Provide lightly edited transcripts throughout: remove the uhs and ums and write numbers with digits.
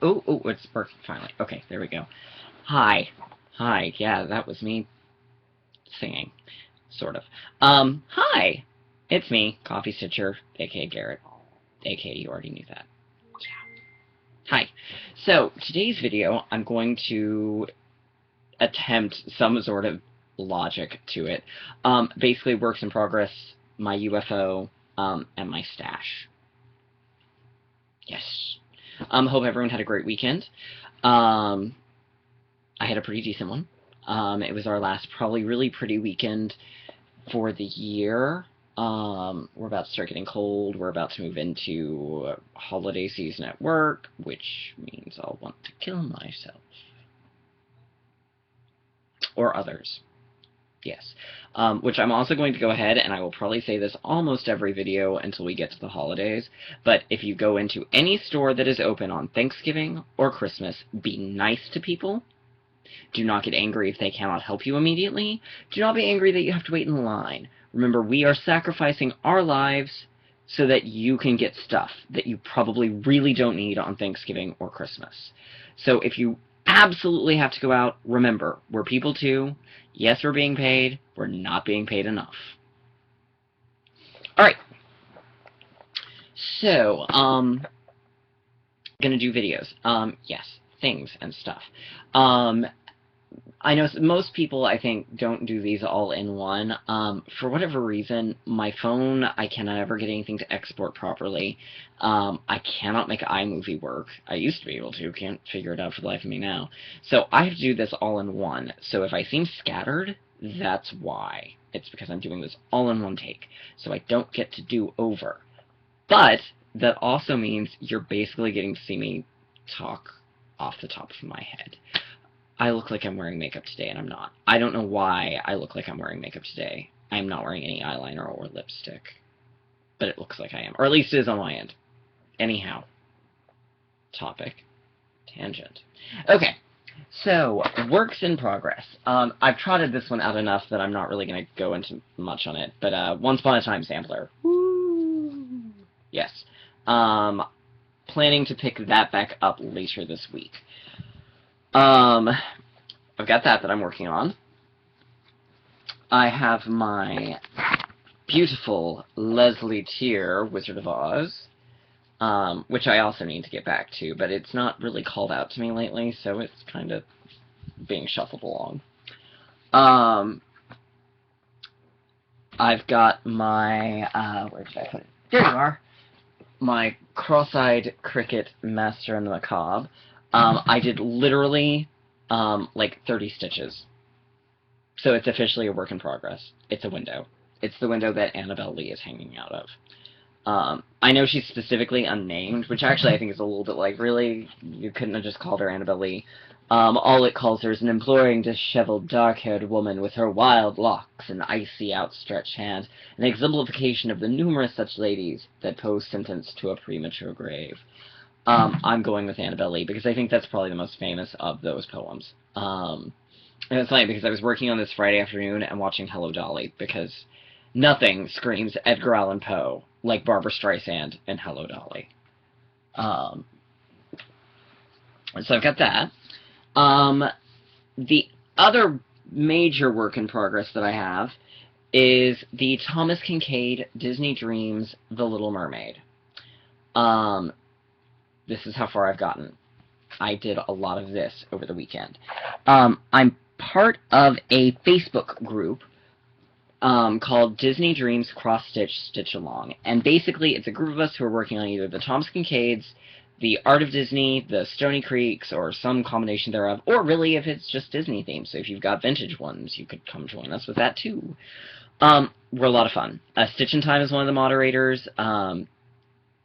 Oh, it's perfect, finally. Okay, there we go. Hi. Hi, yeah, that was me singing. Sort of. Hi! It's me, Coffee Stitcher, aka Garrett, aka you already knew that. Hi. So, today's video, I'm going to attempt some sort of logic to it. Basically, works in progress, my UFO, and my stash. Yes. Hope everyone had a great weekend. I had a pretty decent one. It was our last probably really pretty weekend for the year. We're about to start getting cold. We're about to move into holiday season at work, which means I'll want to kill myself. Or others. Yes. Which I'm also going to go ahead, and I will probably say this almost every video until we get to the holidays, but if you go into any store that is open on Thanksgiving or Christmas, be nice to people. Do not get angry if they cannot help you immediately. Do not be angry that you have to wait in line. Remember, we are sacrificing our lives so that you can get stuff that you probably really don't need on Thanksgiving or Christmas. So if you absolutely have to go out, remember, we're people too. Yes, we're being paid. We're not being paid enough. Alright. So, gonna do videos. Yes, things and stuff. I know most people, I think, don't do these all in one. For whatever reason, my phone, I cannot ever get anything to export properly. I cannot make iMovie work. I used to be able to, can't figure it out for the life of me now. So I have to do this all in one. So if I seem scattered, that's why. It's because I'm doing this all in one take. So I don't get to do over. But that also means you're basically getting to see me talk off the top of my head. I look like I'm wearing makeup today, and I'm not. I don't know why I look like I'm wearing makeup today. I'm not wearing any eyeliner or lipstick. But it looks like I am. Or at least it is on my end. Anyhow. Topic. Tangent. Okay. So, works in progress. I've trotted this one out enough that I'm not really going to go into much on it. But, Once Upon a Time sampler. Woo! Yes. Planning to pick that back up later this week. I've got that I'm working on. I have my beautiful Leslie Tier Wizard of Oz, which I also need to get back to, but it's not really called out to me lately, so it's kind of being shuffled along. I've got my, where did I put it? There you are. My Cross-Eyed Cricket Master and the Macabre. I did literally, like 30 stitches. So it's officially a work in progress. It's a window. It's the window that Annabelle Lee is hanging out of. I know she's specifically unnamed, which actually I think is a little bit like, really? You couldn't have just called her Annabelle Lee. All it calls her is an imploring, disheveled, dark-haired woman with her wild locks and icy outstretched hand, an exemplification of the numerous such ladies that pose sentence to a premature grave. I'm going with Annabelle Lee, because I think that's probably the most famous of those poems. And it's funny, because I was working on this Friday afternoon and watching Hello, Dolly, because nothing screams Edgar Allan Poe like Barbra Streisand and Hello, Dolly. So I've got that. The other major work in progress that I have is the Thomas Kinkade Disney Dreams The Little Mermaid. This is how far I've gotten. I did a lot of this over the weekend. I'm part of a Facebook group called Disney Dreams Cross Stitch Stitch Along, and basically it's a group of us who are working on either the Thomas Kinkades, the Art of Disney, the Stony Creeks, or some combination thereof, or really if it's just Disney themed. So if you've got vintage ones, you could come join us with that too. We're a lot of fun. Stitch in Time is one of the moderators.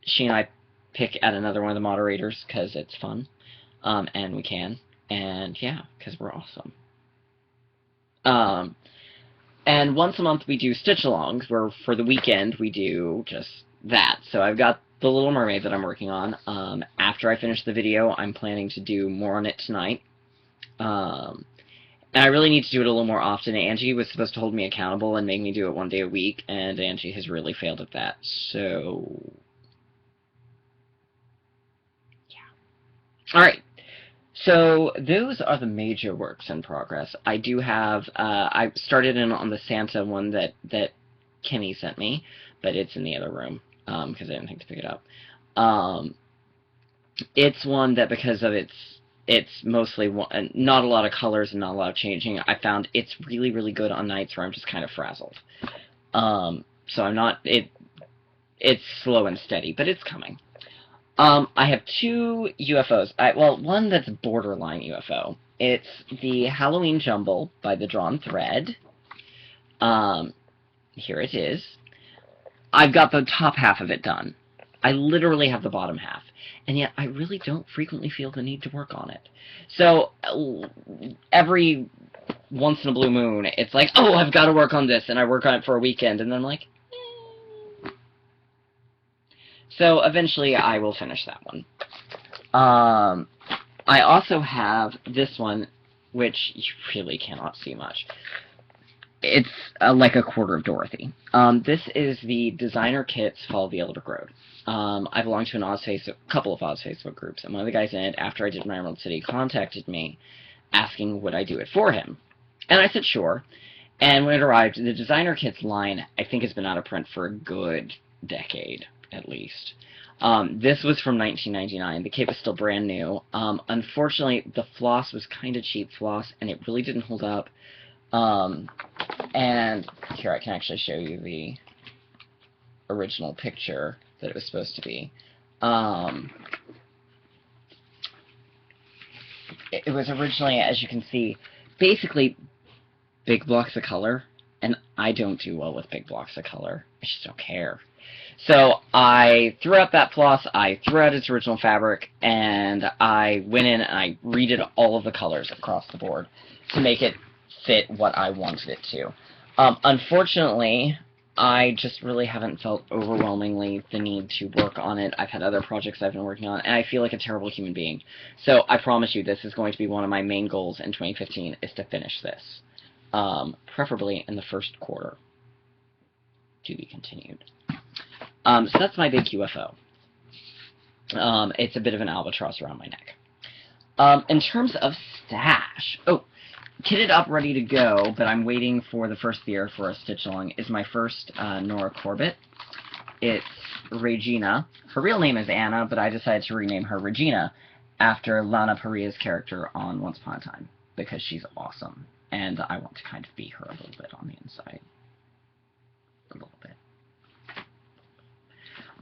She and I pick at another one of the moderators because it's fun, and we can, and yeah, because we're awesome. And once a month we do stitch-alongs, where for the weekend we do just that. So I've got The Little Mermaid that I'm working on. After I finish the video, I'm planning to do more on it tonight. And I really need to do it a little more often. Angie was supposed to hold me accountable and make me do it one day a week, and Angie has really failed at that. So Alright, so those are the major works in progress. I do have, I started in on the Santa one that Kimmy sent me, but it's in the other room, because I didn't think to pick it up. Um, it's one that because of it's mostly not a lot of colors and not a lot of changing, I found it's really, really good on nights where I'm just kind of frazzled. So I'm not, it's slow and steady, but it's coming. I have two UFOs. Well, one that's borderline UFO. It's the Halloween Jumble by the Drawn Thread. Here it is. I've got the top half of it done. I literally have the bottom half. And yet I really don't frequently feel the need to work on it. So every once in a blue moon, it's like, oh, I've got to work on this, and I work on it for a weekend, and then I'm like, eh. So eventually I will finish that one. I also have this one, which you really cannot see much. It's like a quarter of Dorothy. This is the Designer Kits Follow the Eldrick Road. I belong to a couple of Oz Facebook groups, and one of the guys in it, after I did my Emerald City, contacted me asking would I do it for him. And I said sure. And when it arrived, the Designer Kits line, I think, has been out of print for a good decade, at least. This was from 1999. The kit was still brand new. Unfortunately, the floss was kind of cheap floss, and it really didn't hold up. And here, I can actually show you the original picture that it was supposed to be. It was originally, as you can see, basically big blocks of color, and I don't do well with big blocks of color. I just don't care. So I threw out that floss, I threw out its original fabric, and I went in and I redid all of the colors across the board to make it fit what I wanted it to. Unfortunately, I just really haven't felt overwhelmingly the need to work on it. I've had other projects I've been working on, and I feel like a terrible human being. So I promise you this is going to be one of my main goals in 2015, is to finish this. Preferably in the first quarter. To be continued. So that's my big UFO. It's a bit of an albatross around my neck. In terms of stash, kitted up, ready to go, but I'm waiting for the first year for a stitch along, is my first Nora Corbett. It's Regina. Her real name is Anna, but I decided to rename her Regina after Lana Paria's character on Once Upon a Time, because she's awesome, and I want to kind of be her a little bit on the inside. A little bit.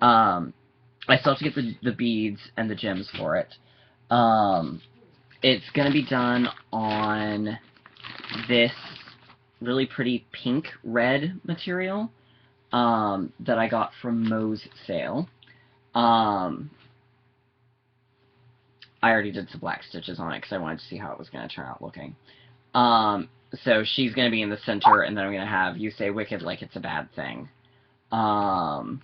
I still have to get the beads and the gems for it. It's going to be done on this really pretty pink-red material that I got from Moe's sale. I already did some black stitches on it because I wanted to see how it was going to turn out looking. So she's going to be in the center, and then I'm going to have You Say Wicked Like It's a Bad Thing. So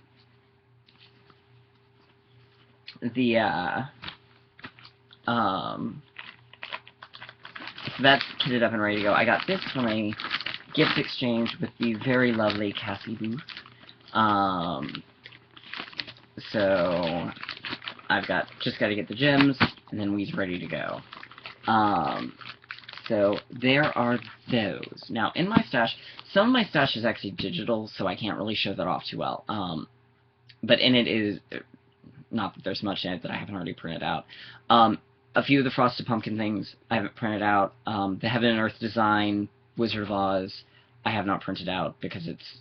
that's kitted up and ready to go. I got this from a gift exchange with the very lovely Cassie Booth. So I've just got to get the gems, and then we's ready to go. So there are those. Now, in my stash, some of my stash is actually digital, so I can't really show that off too well. But in it is, not that there's much in it that I haven't already printed out. A few of the Frosted Pumpkin things I haven't printed out. The Heaven and Earth design, Wizard of Oz, I have not printed out because it's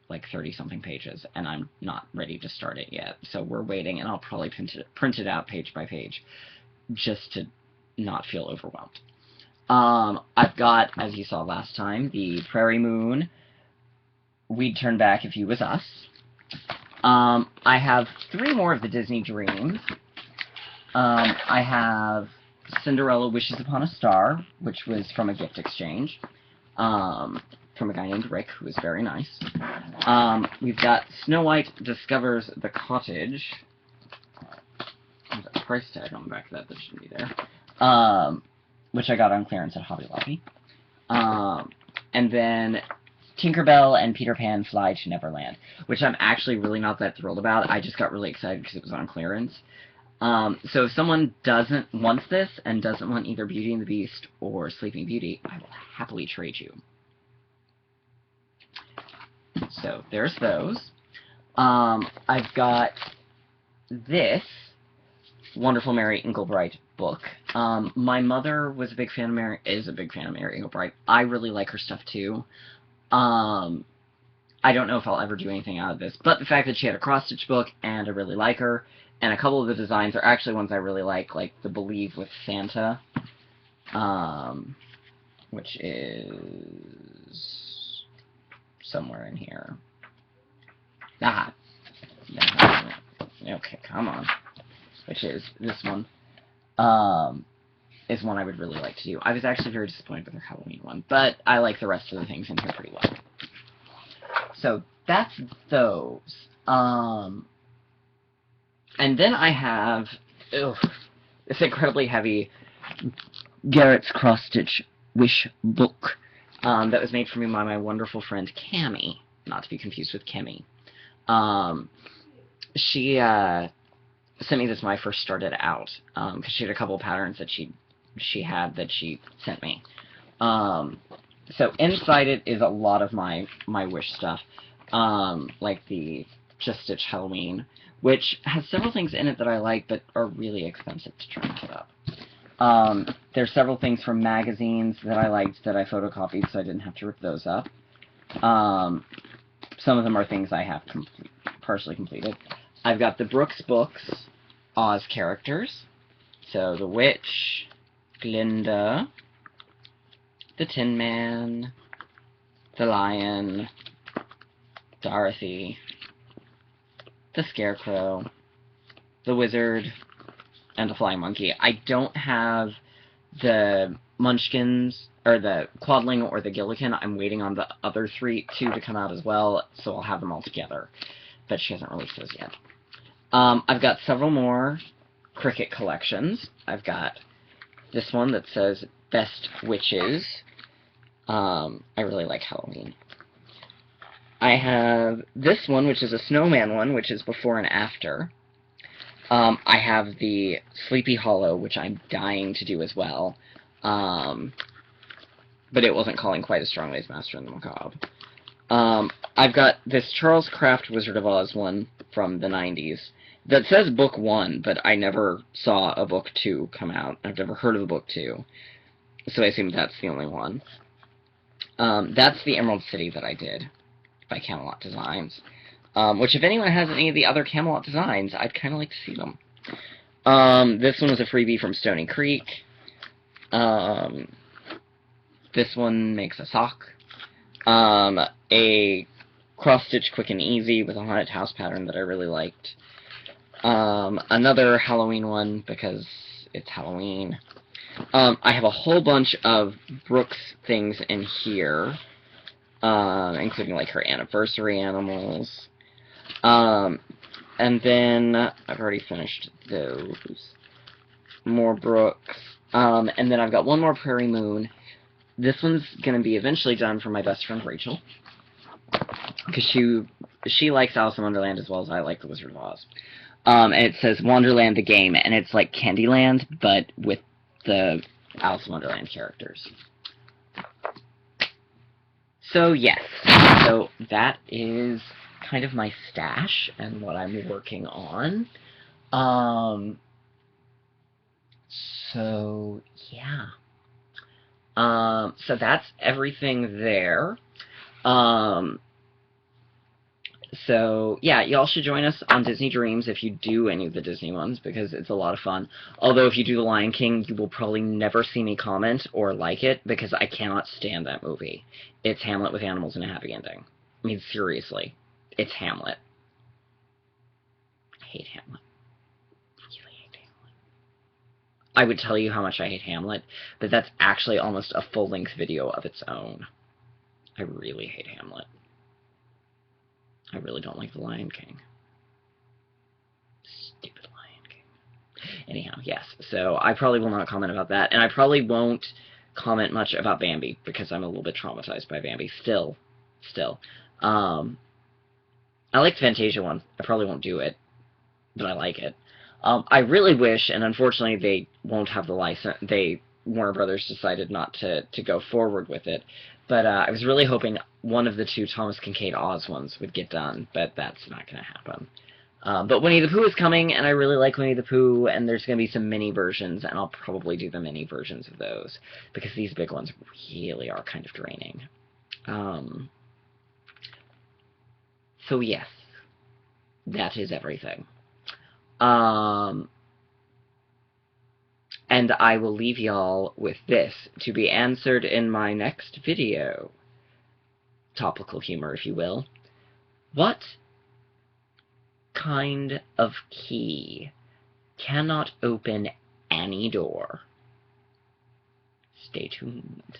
like 30-something pages, and I'm not ready to start it yet. So we're waiting, and I'll probably print it out page by page just to not feel overwhelmed. I've got, as you saw last time, the Prairie Moon, We'd Turn Back If You Was Us. I have 3 more of the Disney Dreams. I have Cinderella Wishes Upon a Star, which was from a gift exchange, from a guy named Rick, who was very nice. We've got Snow White Discovers the Cottage. There's a price tag on the back of that shouldn't be there. Which I got on clearance at Hobby Lobby. And then Tinkerbell and Peter Pan Fly to Neverland, which I'm actually really not that thrilled about. I just got really excited because it was on clearance. So if someone wants this and doesn't want either Beauty and the Beast or Sleeping Beauty, I will happily trade you. So there's those. I've got this Wonderful Mary Inglebright book. My mother was a big fan of Mary Inglebright. I really like her stuff too. I don't know if I'll ever do anything out of this, but the fact that she had a cross-stitch book, and I really like her, and a couple of the designs are actually ones I really like the Believe with Santa, which is somewhere in here. Ah! Okay, come on. Which is this one. Is one I would really like to do. I was actually very disappointed with her Halloween one, but I like the rest of the things in here pretty well. So that's those. And then I have this incredibly heavy Garrett's cross-stitch wish book that was made for me by my wonderful friend Cammie, not to be confused with Kimmy. She sent me this when I first started out, because she had a couple of patterns that she had that she sent me. So inside it is a lot of my wish stuff, like the Just Stitch Halloween, which has several things in it that I like, but are really expensive to try and put up. There's several things from magazines that I liked that I photocopied, so I didn't have to rip those up. Some of them are things I have partially completed. I've got the Brooks Books Oz characters. So the Witch, Glinda, the Tin Man, the Lion, Dorothy, the Scarecrow, the Wizard, and the Flying Monkey. I don't have the Munchkins, or the Quadling, or the Gillikin. I'm waiting on the other two to come out as well, so I'll have them all together. But she hasn't released those yet. I've got several more Cricket collections. I've got this one that says Best Witches. I really like Halloween. I have this one, which is a snowman one, which is before and after. I have the Sleepy Hollow, which I'm dying to do as well. But it wasn't calling quite as strongly as Master and the Macabre. I've got this Charles Craft Wizard of Oz one from the 90s that says book 1, but I never saw a book 2 come out. I've never heard of a book 2, so I assume that's the only one. That's the Emerald City that I did by Camelot Designs, which if anyone has any of the other Camelot designs, I'd kind of like to see them. This one was a freebie from Stony Creek. This one makes a sock. A cross-stitch quick and easy with a haunted house pattern that I really liked. Another Halloween one because it's Halloween. I have a whole bunch of Brooks things in here, including like her anniversary animals. And then I've already finished those. More Brooks. And then I've got one more Prairie Moon. This one's going to be eventually done for my best friend Rachel, because she likes Alice in Wonderland as well as I like The Wizard of Oz. And it says Wonderland the Game, and it's like Candyland, but with the Alice in Wonderland characters. So yes, so that is kind of my stash and what I'm working on. So yeah. So that's everything there. So, yeah, y'all should join us on Disney Dreams if you do any of the Disney ones, because it's a lot of fun. Although, if you do The Lion King, you will probably never see me comment or like it, because I cannot stand that movie. It's Hamlet with animals and a happy ending. I mean, seriously. It's Hamlet. I hate Hamlet. I would tell you how much I hate Hamlet, but that's actually almost a full-length video of its own. I really hate Hamlet. I really don't like The Lion King. Stupid Lion King. Anyhow, yes, so I probably will not comment about that, and I probably won't comment much about Bambi, because I'm a little bit traumatized by Bambi. Still. I like the Fantasia one. I probably won't do it, but I like it. I really wish, and unfortunately they won't have the license. Warner Brothers decided not to go forward with it. But I was really hoping one of the two Thomas Kincaid Oz ones would get done, but that's not going to happen. But Winnie the Pooh is coming, and I really like Winnie the Pooh, and there's going to be some mini versions, and I'll probably do the mini versions of those, because these big ones really are kind of draining. So yes, that is everything. And I will leave y'all with this to be answered in my next video. Topical humor, if you will. What kind of key cannot open any door? Stay tuned.